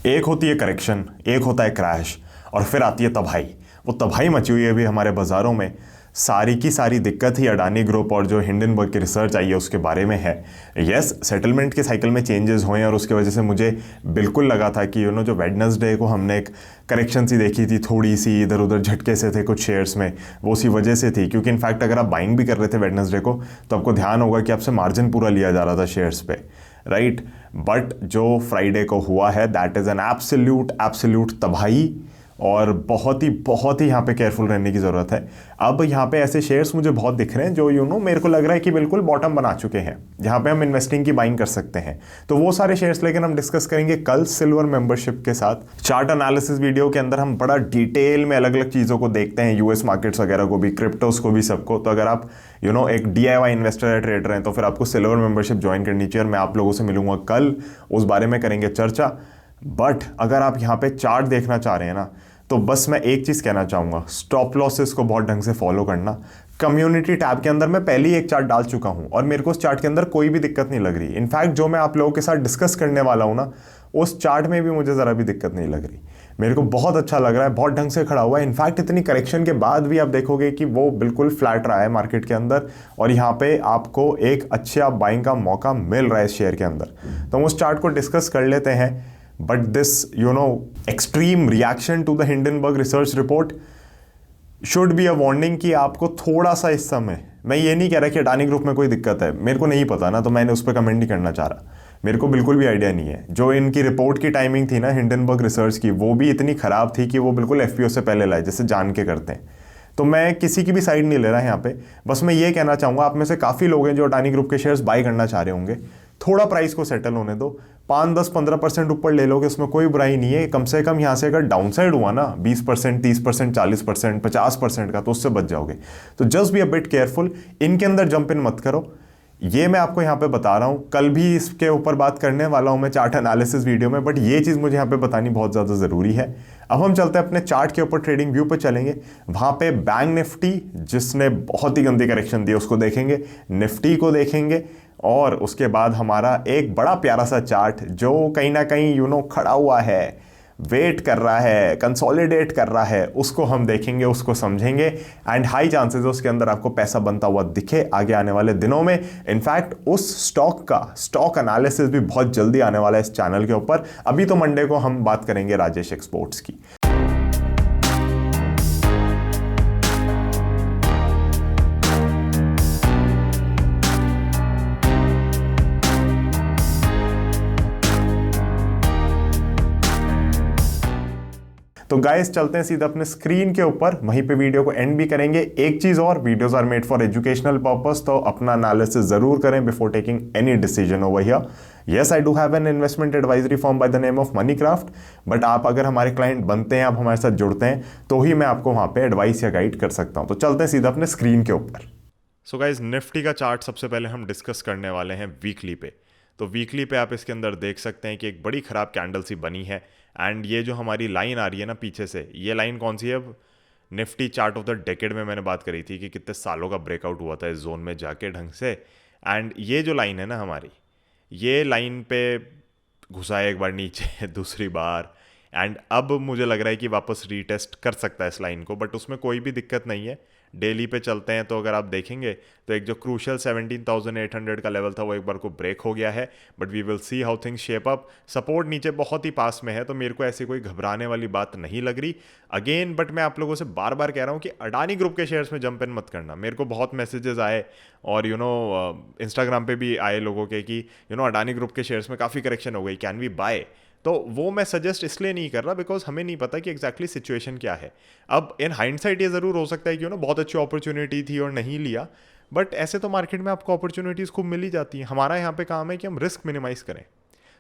एक होती है करेक्शन, एक होता है क्रैश, और फिर आती है तबाही। वो तबाही मची हुई है अभी हमारे बाज़ारों में। सारी की सारी दिक्कत ही अडानी ग्रुप और जो हिंडनबर्ग की रिसर्च आई है उसके बारे में है। यस, सेटलमेंट के साइकिल में चेंजेस हुए हैं और उसकी वजह से मुझे बिल्कुल लगा था कि जो वेडनेसडे को हमने एक करेक्शन सी देखी थी, थोड़ी सी इधर उधर झटके से थे कुछ शेयर्स में, वो उसी वजह से थी। क्योंकि इनफैक्ट अगर आप बाइंग भी कर रहे थे वेडनेसडे को तो आपको ध्यान होगा कि आपसे मार्जिन पूरा लिया जा रहा था शेयर्स पे, राइट। बट जो फ्राइडे को हुआ है दैट इज़ एन एब्सोल्यूट तबाही, और बहुत ही यहाँ पे केयरफुल रहने की ज़रूरत है। अब यहाँ पे ऐसे शेयर्स मुझे बहुत दिख रहे हैं जो मेरे को लग रहा है कि बिल्कुल बॉटम बना चुके हैं, जहाँ पे हम इन्वेस्टिंग की बाइंग कर सकते हैं। तो वो सारे शेयर्स लेकिन हम डिस्कस करेंगे कल सिल्वर मेंबरशिप के साथ। चार्ट एनालिसिस वीडियो के अंदर हम बड़ा डिटेल में अलग अलग चीज़ों को देखते हैं, यूएस मार्केट्स वगैरह को भी, क्रिप्टोस को भी, सबको। तो अगर आप एक DIY इन्वेस्टर या ट्रेडर हैं तो फिर आपको सिल्वर मेंबरशिप ज्वाइन करनी चाहिए, और मैं आप लोगों से मिलूंगा कल, उस बारे में करेंगे चर्चा। बट अगर आप यहाँ पे चार्ट देखना चाह रहे हैं ना, तो बस मैं एक चीज़ कहना चाहूँगा, स्टॉप लॉसेस को बहुत ढंग से फॉलो करना। कम्युनिटी टैब के अंदर मैं पहले ही एक चार्ट डाल चुका हूँ और मेरे को उस चार्ट के अंदर कोई भी दिक्कत नहीं लग रही। इनफैक्ट जो मैं आप लोगों के साथ डिस्कस करने वाला हूँ ना, उस चार्ट में भी मुझे ज़रा भी दिक्कत नहीं लग रही। मेरे को बहुत अच्छा लग रहा है, बहुत ढंग से खड़ा हुआ है। इनफैक्ट इतनी करेक्शन के बाद भी आप देखोगे कि वो बिल्कुल फ्लैट रहा है मार्केट के अंदर, और यहाँ पे आपको एक अच्छा बाइंग का मौका मिल रहा है इस शेयर के अंदर। तो हम उस चार्ट को डिस्कस कर लेते हैं। But this, extreme reaction to the Hindenburg research report should be a warning कि आपको थोड़ा सा इस समय, मैं ये नहीं कह रहा कि अडानी ग्रुप में कोई दिक्कत है, मेरे को नहीं पता ना, तो मैंने उस पर कमेंट नहीं करना चाह रहा। मेरे को बिल्कुल भी आइडिया नहीं है। जो इनकी रिपोर्ट की टाइमिंग थी ना हिंडनबर्ग रिसर्च की, वो भी इतनी ख़राब थी कि वो बिल्कुल FPO से पहले लाए, जैसे जान के करते हैं। तो मैं किसी की भी साइड नहीं ले रहा यहाँ पे, बस मैं ये कहना चाहूँगा, आप में से काफ़ी लोग हैं जो अडानी ग्रुप के शेयर्स बाई करना चाह रहे होंगे, थोड़ा प्राइस को सेटल होने दो। 5-10-15% ऊपर ले लोगे, उसमें कोई बुराई नहीं है। कम से कम यहाँ से अगर डाउनसाइड हुआ ना 20%, 30%, 40%, 50% का, तो उससे बच जाओगे। तो just be a bit careful, इनके अंदर जंप इन मत करो। ये मैं आपको यहाँ पे बता रहा हूँ, कल भी इसके ऊपर बात करने वाला हूँ मैं चार्ट एनालिसिस वीडियो में, बट ये चीज़ मुझे यहाँ पे बतानी बहुत ज़्यादा ज़रूरी है। अब हम चलते हैं अपने चार्ट के ऊपर, ट्रेडिंग व्यू पे चलेंगे। वहाँ पे बैंक निफ्टी जिसने बहुत ही गंदी करेक्शन दी उसको देखेंगे, निफ्टी को देखेंगे, और उसके बाद हमारा एक बड़ा प्यारा सा चार्ट जो कहीं ना कहीं खड़ा हुआ है, वेट कर रहा है, कंसोलिडेट कर रहा है, उसको हम देखेंगे, उसको समझेंगे। एंड हाई चांसेस है उसके अंदर आपको पैसा बनता हुआ दिखे आगे आने वाले दिनों में। इनफैक्ट उस स्टॉक का स्टॉक एनालिसिस भी बहुत जल्दी आने वाला है इस चैनल के ऊपर। अभी तो मंडे को हम बात करेंगे राजेश एक्सपोर्ट्स की। तो गाइस चलते हैं सीधा अपने स्क्रीन के ऊपर, वहीं पे वीडियो को एंड भी करेंगे। एक चीज और, videos are made for educational purpose, तो अपना एनालिसिस जरूर करें before taking any decision over here. Yes, I do have an investment advisory firm by the name of Moneycraft, but आप अगर हमारे क्लाइंट बनते हैं, आप हमारे साथ जुड़ते हैं, तो ही मैं आपको वहां पे एडवाइस या गाइड कर सकता हूं। तो चलते हैं सीधा अपने स्क्रीन के ऊपर। सो गाइस, निफ्टी का चार्ट सबसे पहले हम डिस्कस करने वाले हैं वीकली पे। तो वीकली पे आप इसके अंदर देख सकते हैं कि एक बड़ी ख़राब कैंडल सी बनी है। एंड ये जो हमारी लाइन आ रही है ना पीछे से, ये लाइन कौन सी है? अब Nifty chart of the decade में मैंने बात करी थी कि कितने सालों का ब्रेकआउट हुआ था इस जोन में जाके ढंग से। एंड ये जो लाइन है ना हमारी, ये लाइन पे घुसा है एक बार नीचे दूसरी बार, एंड अब मुझे लग रहा है कि वापस रीटेस्ट कर सकता है इस लाइन को, बट उसमें कोई भी दिक्कत नहीं है। डेली पे चलते हैं तो अगर आप देखेंगे तो एक जो क्रूशल 17,800 का लेवल था वो एक बार को ब्रेक हो गया है, but we will see how things shape up. Support नीचे बहुत ही पास में है, तो मेरे को ऐसी कोई घबराने वाली बात नहीं लग रही अगेन। बट मैं आप लोगों से बार बार कह रहा हूँ कि अडानी ग्रुप के शेयर्स में जंप इन मत करना। मेरे को बहुत मैसेजेस आए और इंस्टाग्राम पे भी आए लोगों के कि अडानी ग्रुप के शेयर्स में काफ़ी करेक्शन हो गई, कैन वी बाय? तो वो मैं सजेस्ट इसलिए नहीं कर रहा बिकॉज हमें नहीं पता कि एग्जैक्टली सिचुएशन क्या है। अब इन हाइंडसाइट ये ज़रूर हो सकता है कि बहुत अच्छी अपॉर्चुनिटी थी और नहीं लिया, बट ऐसे तो मार्केट में आपको अपॉर्चुनिटीज़ खूब मिल ही जाती हैं। हमारा यहाँ पे काम है कि हम रिस्क मिनिमाइज़ करें।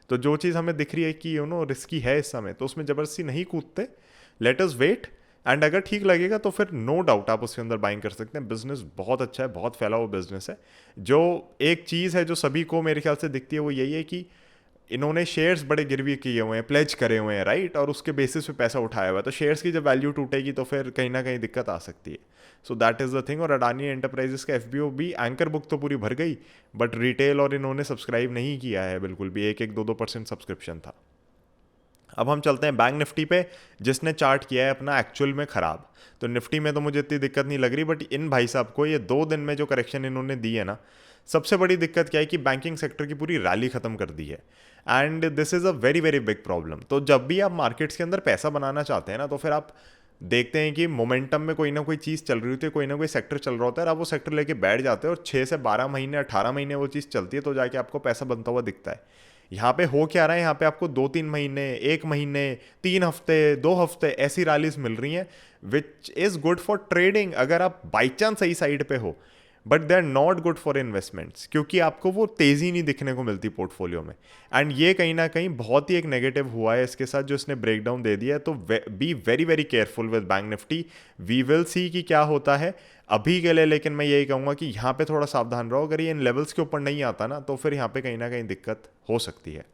तो जो चीज़ हमें दिख रही है कि रिस्की है इस समय, तो उसमें ज़बरदस्ती नहीं कूदते, लेट अस वेट। एंड अगर ठीक लगेगा तो फिर नो डाउट आप उसके अंदर बाइंग कर सकते हैं। बिजनेस बहुत अच्छा है, बहुत फैला हुआ बिजनेस है। जो एक चीज़ है जो सभी को मेरे ख्याल से दिखती है वो यही है कि इन्होंने शेयर्स बड़े गिरवी किए हुए हैं, प्लेज करे हुए हैं, राइट, और उसके बेसिस पे पैसा उठाया हुआ है। तो शेयर्स की जब वैल्यू टूटेगी तो फिर कहीं ना कहीं दिक्कत आ सकती है। So that is the thing. और अडानी एंटरप्राइजेस का FBO भी, एंकर बुक तो पूरी भर गई, बट रिटेल और इन्होंने सब्सक्राइब नहीं किया है बिल्कुल भी, 1-2% सब्सक्रिप्शन था। अब हम चलते हैं बैंक निफ्टी पे, जिसने चार्ट किया है अपना एक्चुअल में ख़राब। तो निफ्टी में तो मुझे इतनी दिक्कत नहीं लग रही, बट इन भाई साहब को ये 2 दिन में जो करेक्शन इन्होंने दी है ना, सबसे बड़ी दिक्कत क्या है कि बैंकिंग सेक्टर की पूरी रैली ख़त्म कर दी है, and this is a very very big problem. तो जब भी आप मार्केट्स के अंदर पैसा बनाना चाहते हैं ना, तो फिर आप देखते हैं कि मोमेंटम में कोई ना कोई चीज़ चल रही होती है, कोई ना कोई सेक्टर चल रहा होता है, और आप वो सेक्टर लेके बैठ जाते हैं और 6 से 12 महीने 18 महीने वो चीज़ चलती है, तो जाके आपको पैसा बनता हुआ दिखता है। यहाँ पे हो क्या रहा है, यहाँ पे आपको 2-3 महीने, 1 महीने, 3 हफ्ते, 2 हफ्ते ऐसी रैलीज मिल रही हैं, which is good for trading अगर आप बाई चांस सही साइड पे हो, but they are not good for investments, क्योंकि आपको वो तेज़ी नहीं दिखने को मिलती पोर्टफोलियो में। एंड ये कहीं ना कहीं बहुत ही एक नेगेटिव हुआ है इसके साथ, जो इसने ब्रेकडाउन दे दिया है। तो be very very careful with bank Nifty. We will see कि क्या होता है अभी के लिए, लेकिन मैं यही कहूँगा कि यहाँ पे थोड़ा सावधान रहो। अगर ये इन लेवल्स के ऊपर नहीं आता ना, तो फिर यहाँ पे कहीं ना कहीं दिक्कत हो सकती है।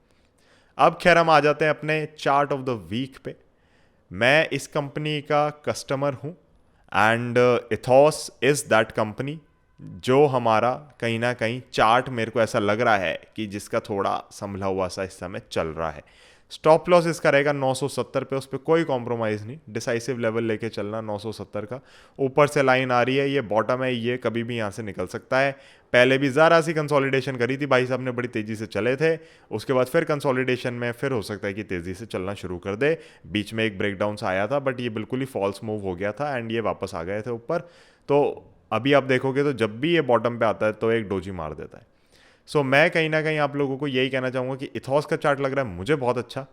अब खैर हम आ जाते हैं अपने चार्ट ऑफ द वीक पे। मैं इस कंपनी का कस्टमर हूँ, and ethos is that company जो हमारा कहीं ना कहीं चार्ट मेरे को ऐसा लग रहा है कि जिसका थोड़ा संभला हुआ सा इस समय चल रहा है। स्टॉप लॉस इसका रहेगा 970 पे, उस पर कोई कॉम्प्रोमाइज़ नहीं, डिसाइसिव लेवल लेके चलना 970 का। ऊपर से लाइन आ रही है, ये बॉटम है, ये कभी भी यहाँ से निकल सकता है। पहले भी ज़रा सी कंसोलिडेशन करी थी भाई साहब ने, बड़ी तेज़ी से चले थे, उसके बाद फिर कंसोलिडेशन में फिर हो सकता है कि तेज़ी से चलना शुरू कर दे। बीच में एक ब्रेकडाउन सा आया था, बट ये बिल्कुल ही फॉल्स मूव हो गया था, एंड ये वापस आ गए थे ऊपर। तो अभी आप देखोगे तो जब भी ये बॉटम पे आता है तो एक डोजी मार देता है। सो मैं कहीं ना कहीं आप लोगों को यही कहना चाहूँगा कि इथॉस का चार्ट लग रहा है मुझे बहुत अच्छा,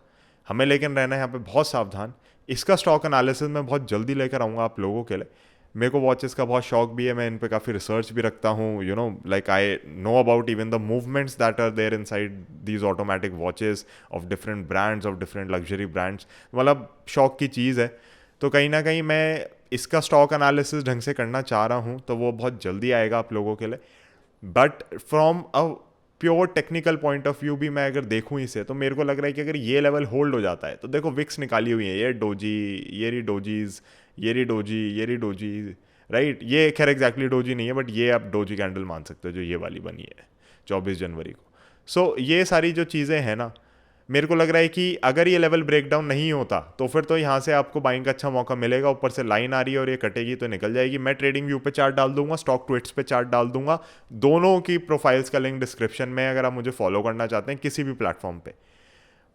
हमें लेकिन रहना है यहाँ पे बहुत सावधान। इसका स्टॉक एनालिसिस मैं बहुत जल्दी लेकर आऊँगा आप लोगों के लिए। मेरे को वॉचेस का बहुत शौक भी है, मैं इन पे काफ़ी रिसर्च भी रखता हूँ, you know, like I know about even the movements that are there inside these automatic watches of different brands, of different luxury brands. मतलब शौक की चीज़ है। तो कहीं ना कहीं मैं इसका स्टॉक एनालिसिस ढंग से करना चाह रहा हूँ, तो वो बहुत जल्दी आएगा आप लोगों के लिए। But from a pure technical point of view भी मैं अगर देखूँ इसे, तो मेरे को लग रहा है कि अगर ये लेवल होल्ड हो जाता है, तो देखो विक्स निकाली हुई है, ये डोजी, ये री डोजीज, ये री डोजी, ये री डोजी, राइट। ये खैर एग्जैक्टली डोजी नहीं है, बट ये आप डोजी कैंडल मान सकते हो जो ये वाली बनी है 24 जनवरी को। सो ये सारी जो चीज़ें हैं ना, मेरे को लग रहा है कि अगर ये लेवल ब्रेकडाउन नहीं होता, तो फिर तो यहाँ से आपको बाइंग का अच्छा मौका मिलेगा। ऊपर से लाइन आ रही है और ये कटेगी तो निकल जाएगी। मैं ट्रेडिंग व्यू पे चार्ट डाल दूंगा, स्टॉक ट्विट्स पे चार्ट डाल दूंगा, दोनों की प्रोफाइल्स का लिंक डिस्क्रिप्शन में, अगर आप मुझे फॉलो करना चाहते हैं किसी भी प्लेटफॉर्म पे।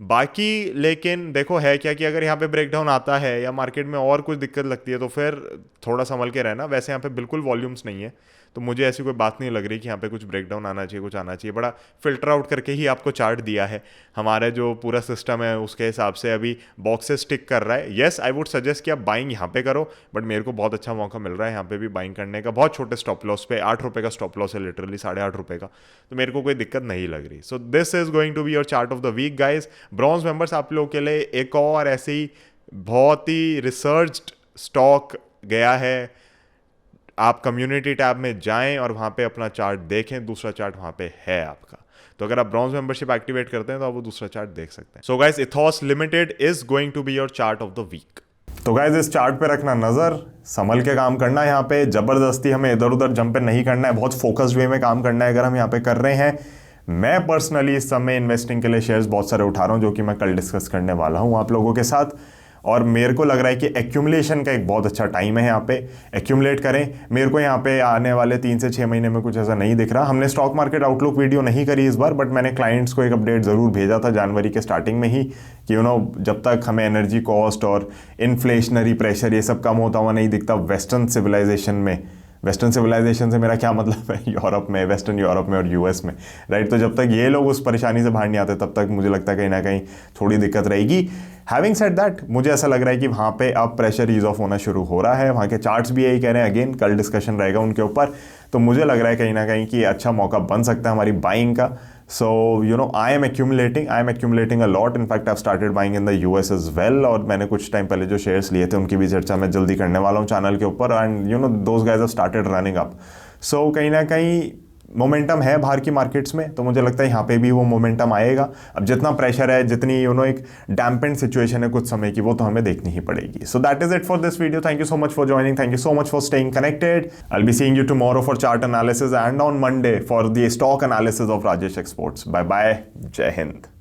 बाकी लेकिन देखो है क्या कि अगर यहाँ पे ब्रेकडाउन आता है या मार्केट में और कुछ दिक्कत लगती है, तो फिर थोड़ा संभल के रहना। वैसे यहाँ पे बिल्कुल वॉल्यूम्स नहीं है, तो मुझे ऐसी कोई बात नहीं लग रही कि यहाँ पे कुछ ब्रेकडाउन आना चाहिए, कुछ आना चाहिए। बड़ा फिल्टर आउट करके ही आपको चार्ट दिया है, हमारा जो पूरा सिस्टम है उसके हिसाब से अभी बॉक्सेस टिक कर रहा है। येस, आई वुड सजेस्ट कि आप बाइंग यहाँ पे करो, बट मेरे को बहुत अच्छा मौका मिल रहा है यहाँ पे भी बाइंग करने का, बहुत छोटे स्टॉप लॉस पे। 8 रुपये का स्टॉप लॉस है, लिटरली 8.5 रुपये का, तो मेरे को कोई दिक्कत नहीं लग रही। So this is going to be your chart of the week guys. Bronze members, आप लोगों के लिए एक और ऐसे ही बहुत ही रिसर्च्ड स्टॉक गया है। आप कम्युनिटी टैब में जाएं और वहाँ पे अपना चार्ट देखें, दूसरा चार्ट वहाँ पे है आपका। तो अगर आप ब्रॉन्ज मेंबरशिप एक्टिवेट करते हैं तो आप वो दूसरा चार्ट देख सकते हैं। So guys, Ethos limited is going to be your chart of the week. तो गाइस, इस चार्ट पे रखना नजर, संभल के काम करना है। यहाँ पे जबरदस्ती हमें इधर उधर जंप नहीं करना है, बहुत फोकस्ड वे में काम करना है अगर हम यहाँ पे कर रहे हैं। मैं पर्सनली इस समय इन्वेस्टिंग के लिए शेयर्स बहुत सारे उठा रहा हूँ, जो कि मैं कल डिस्कस करने वाला हूँ आप लोगों के साथ। और मेरे को लग रहा है कि एक्यूमुलेशन का एक बहुत अच्छा टाइम है, यहाँ पे एक्यूमुलेट करें। मेरे को यहाँ पे आने वाले 3 से 6 महीने में कुछ ऐसा नहीं दिख रहा। हमने स्टॉक मार्केट आउटलुक वीडियो नहीं करी इस बार, बट मैंने क्लाइंट्स को एक अपडेट ज़रूर भेजा था जनवरी के स्टार्टिंग में ही कि जब तक हमें एनर्जी कॉस्ट और इन्फ्लेशनरी प्रेशर ये सब कम होता हुआ नहीं दिखता वेस्टर्न सिविलाइजेशन में। वेस्टर्न सिविलाइजेशन से मेरा क्या मतलब है, यूरोप में, वेस्टर्न यूरोप में और यूएस में, राइट। तो जब तक ये लोग उस परेशानी से बाहर नहीं आते, तब तक मुझे लगता है कहीं ना कहीं थोड़ी दिक्कत रहेगी। हैविंग सेड दैट, मुझे ऐसा लग रहा है कि वहाँ पे अब प्रेशर ईज ऑफ होना शुरू हो रहा है। वहाँ के चार्ट्स भी यही कह रहे हैं, अगेन कल डिस्कशन रहेगा उनके ऊपर। तो मुझे लग रहा है कहीं ना कहीं कि अच्छा मौका बन सकता है हमारी बाइंग का। So I am accumulating a lot. In fact, I've started buying in the US as well. और मैंने कुछ टाइम पहले जो शेयर्स लिए थे उनकी भी चर्चा मैं जल्दी करने वाला हूँ चैनल के ऊपर। And those guys have started running up. So कहीं ना कहीं मोमेंटम है बाहर की मार्केट्स में, तो मुझे लगता है यहाँ पे भी वो मोमेंटम आएगा। अब जितना प्रेशर है, जितनी एक डैम्पेंड सिचुएशन है कुछ समय की, वो तो हमें देखनी ही पड़ेगी। So that is it for this video. Thank you so much for joining, thank you so much for staying connected. I will be seeing you tomorrow for chart analysis and on Monday for the stock analysis of Rajesh exports. Bye bye, जय हिंद।